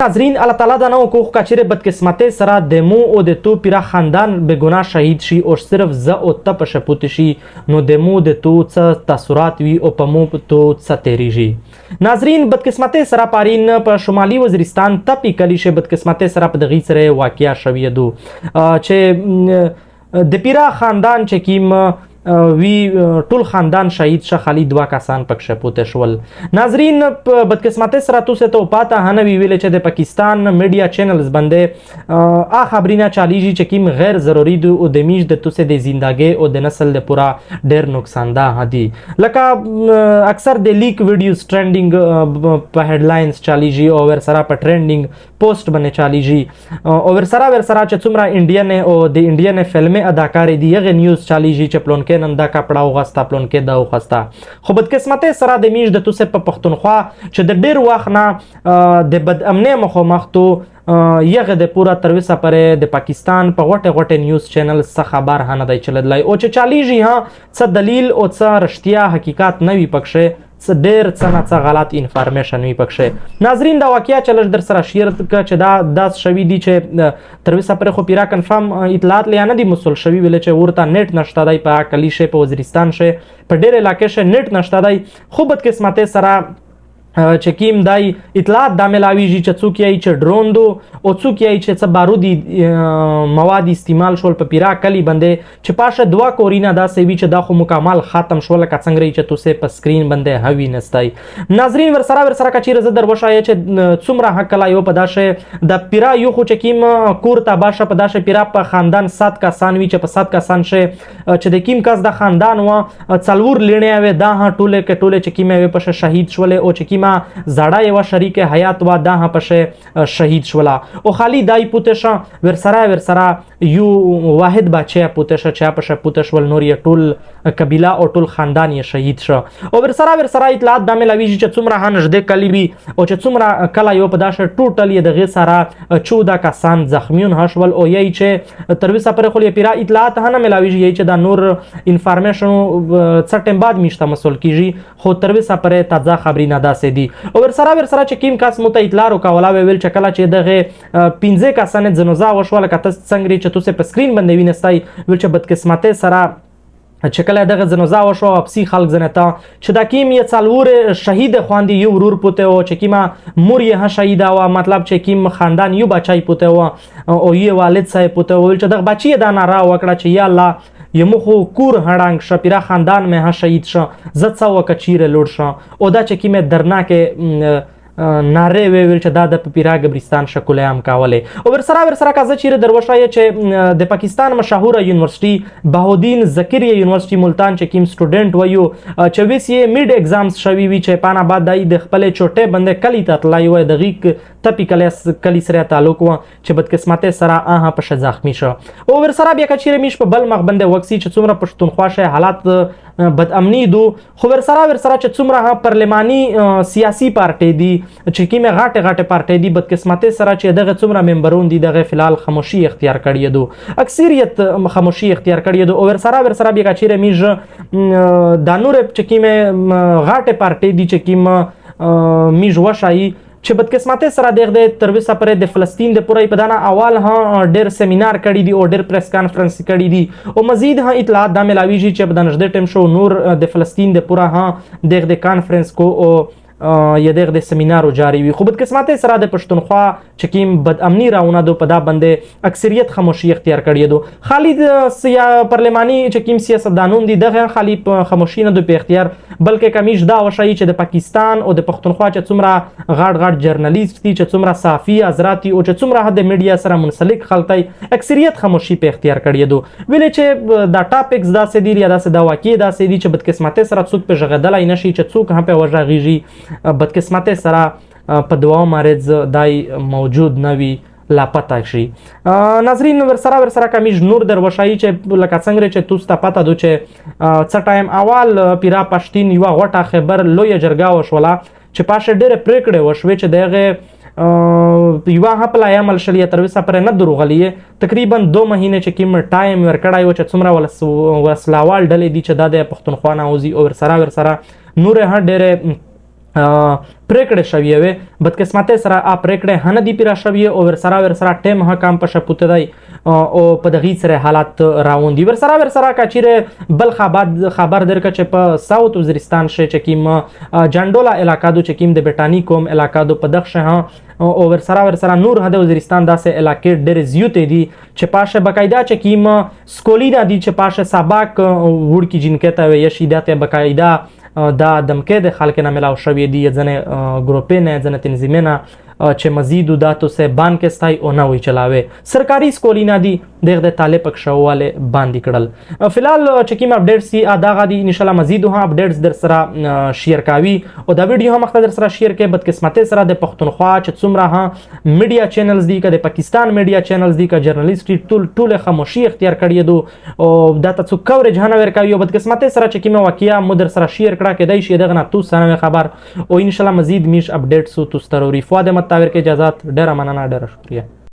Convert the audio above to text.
ناظرین الله تعالی دا نو کوخ کا چیرې بدقسمتۍ سره د مو او د تو پیرا خاندان به ګناه شهید شي او صرف ز او ته په شپوت شي نو د مو د تو څه تاثرات وي او په مو تو څه تیریږي. ناظرین بدقسمتۍ سره پارین په شمالي وزیرستان تپی کلی شه بدقسمتۍ سره په دغې سره واقعیا شوی دو چې د پیرا خاندان چې کیم وی ټول خاندان شهید شه خالی 2 کسان پکښه پوته شول. ناظرین په بدقسمتۍ سره تو ته پاته هنه وی ویل چې د پاکستان میډیا چینلز باندې خبرینه چالیږي چې کیم غیر ضروری دي او د میج د تو سه د زندګي او د نسل د پورا ډیر نقصان ده هدي لکه اکثر د لیک ویډیوز ټرندینګ په هډلاینز چالیږي او ور سره په ټرندینګ پوسټ باندې چالیږي او ور سره چې څومره انډین او د انډین فلمي اداکار دي یغه نیوز چالیږي چې پلون نن دا کپڑا وغستا پلون کې دا وغستا خو بدقسمتۍ سره د میش د توسه په پښتونخوا چې د ډیر وخت نه د بد امنۍ مخامختو یغه د پورا ترویسه پرې د پاکستان په غټه نیوز چینل څخه خبر هنه دی چلدلای او چې چالیږي ها څه دلیل او څه رښتیا حقیقت نه وي پکښه ډیر څه غلط انفارمیشن وي پکښه. ناظرین دا واقعیا چلج در سره شیر چې دا داس شوی دی چې ترویسه پر خو پیرا کنفرم اطلاعات لیانه دی مسول شوی ویل چې ورته نیټ نشته دی په کلی شه په وزیرستان شه په ډیر علاقې شه نیټ نشته دی خو بدقسمتۍ سره چې کیم دای اطلاعات د ملاویږي چې څوک یې چې ډرون دو او څوک یې چې څه بارودي مواد استعمال شول په پیرا کلی باندې چې پاشه 2 کورینا دا سوي چې دا خو مکمل ختم شول که څنګه چې توسه په سکرین باندې هوی نستای. ناظرین ور سره کچیر زه در وشای چې څومره حق لا یو په داشه د پیرا یو خو چې کیم کور ته باشه په داشه پیرا په خاندان 7 کسان وی چې په 7 کسان شه چې د کیم کس د خاندان و څلور لینې و دا ټوله چې کیم و په شهید شول او چې کیم زړه یو شریک حیات و دا پشه شهید شولا او خالی دای پوتشه ور سره یو واحد بچی پوتشه چا پشه پوتشول نور یې ټول قبیله او ټول خاندان یې شهید شو او ور سره اطلاعات د ملاویږي چې څومره هنځ د کلیبي او چې څومره کلا یو په داشه ټوټل یې دغه سره 14 کسان زخمیون هشول او یی چې ترویسه پر خو پیرا اطلاعات هنه ملاویږي چې دا نور انفارمیشن څټم بعد میشته مسول کیږي خو ترویسه پر تازه خبري نه داسې دي او ور سره چې کیم کس مت اطلاع وکولا ویل چې کله چې دغه 15 کسان جنازه وشول کته څنګه چې توسه په سکرین باندې وینستای ویل چې بدقسمتۍ سره چې کله دغه جنازه وشو اپسی خلک زنتا چې دا کیم یې څلور شهید خواندي یو ورور پوته او چې کیما مور یې شهید او مطلب چې کیم خاندان یو بچای پوته او یې والد صاحب پوته ویل چې دغه بچی دا نارا وکړه چې یا الله یمخو کور هړنګ شپیرا خاندان مه شهید شو زڅا وکچیره لوړ شو او دا چې کیمه درناکه ناره ویل چې دا د پیرا قبرستان شکل هم کاوله او ور سره کازه چیرې دروشای چې د پاکستان مشهوره یونیورسيټي بهودین زکریا یونیورسيټي ملتان چې کیم سټوډنټ ویو چې ویسې میډ ایگزامز شوی وی چې پانا بعد د خپل چوټه باندې کلی ته تلای و دغه تپی کلی سره تعلق و چې بدقسمتۍ سره په زخمی شو او ور سره بیا کچیرې میش په بل مخ باندې وکسي چې څومره پښتونخوا شه حالات بد امنی دو خو ور سره چې څومره پارلماني سیاسي پارټي دي چې کیمه غاټه پارټي دي بدقسمتۍ سره چې دغه څومره ممبرون دي دغه فلال خاموشي اختیار کړی دو اکثریت خاموشي اختیار کړی دو او ور سره بیا کچیرې میج د نور چې کیمه غاټه پارټي دي چې کیمه میج وشای چې بدقسمتۍ سره دغه ترویسه پر د فلسطین د پورې په دانا اول ډیر سیمینار کړی دی او ډیر پریس کانفرنس کړی دی او مزید اطلاعات د ملاویږي چې په نږدې ټیم شو نور د فلسطین د پورا د کانفرنس کو او یا دغه سیمینارو جاری وي خو بدقسمتۍ سره د پښتونخوا چې کیم بد امنی راونه دو په دا باندې اکثریت خاموشي اختیار کړی دو خالد پارلماني چې کیم سیاستدانون دي دغه خالی خاموشي نه دو په اختیار بلکې کمیش دا وشای چې د پاکستان او د پښتونخوا چې څومره غاټ جرنالیست دي چې څومره صحافي حضرات او چې څومره د میډیا سره منسلک خلک اکثریت خاموشي په اختیار کړی دو ویل چې دا ټاپکس دا سې دي یا دا سې دا واقع دا سې دي چې بدقسمتۍ سره څوک په ژغدلای نشي چې څوک هم په وژغیږي بدقسمتۍ سره په دوا مرز دای موجود نوي لاپتا شي. ناظرین ور سره کمیج نور در وشای چې لکه څنګه چې توستا پتا دو چې څ ټایم اول پیرا پښتین یو غټه خبر لوی جرګه وشولا چې پاشه ډېر پریکړه وشوي چې دغه یو هپلا عمل شلیه ترویسه پر نه دروغلیه تقریبا 2 مهینه چې کیم ټایم ورکړای و چې څومره وسلاوال ډلې دي چې د پښتونخوا نه اوزي او ور سره نور ډېر پریکړې شوې وې بدقسمتۍ سره پریکړې هنه دي پیرا شوې او ورسره ټیم کام په شپوته دی او په دغې سره حالات راون دي ورسره کچیره بل خبر درکه چې په ساوث وزیرستان شې چې کیم جانډولا علاقه دو چې کیم د بټانی کوم علاقه دو په دغه شه او ورسره نور هده وزیرستان داسې علاقې ډېرې زیاتې دي چې پاشه بقاعده چې کیم سکولینا دي چې پاشه سباق وړکی جنکه ته وي شیدات بقاعده دا دمکې د خلک نه ملاو شوې دي ځنې ګروپې نه ځنې تنظیمې نه چې مزید داتو سے بان کې ستای او نه وی چلاوي سرکاري سکولینا دي دغه طالب پکښواله باندې کړل فلحال چې کوم اپډیټ سي ادا غدي ان شاء الله مزید هم اپډیټس در سره شیر کاوي او دا ویډیو هم مخته در سره شیر کې بدقسمتۍ سره د پښتونخوا چې څومره میډیا چینلز دي که د پاکستان میډیا چینلز دي که جرنالیست ټول خاموشي اختیار کړی دو او دا ته څو کوریج هنه ور کوي او بدقسمتۍ سره چې کوم واقعیا مو در سره شیر کړه کې دای شي دغه نه تو سره خبر او ان شاء الله مزید میش اپډیټس تو ستوري فواد متاور کې اجازه ډیره مننه ډیره شکریہ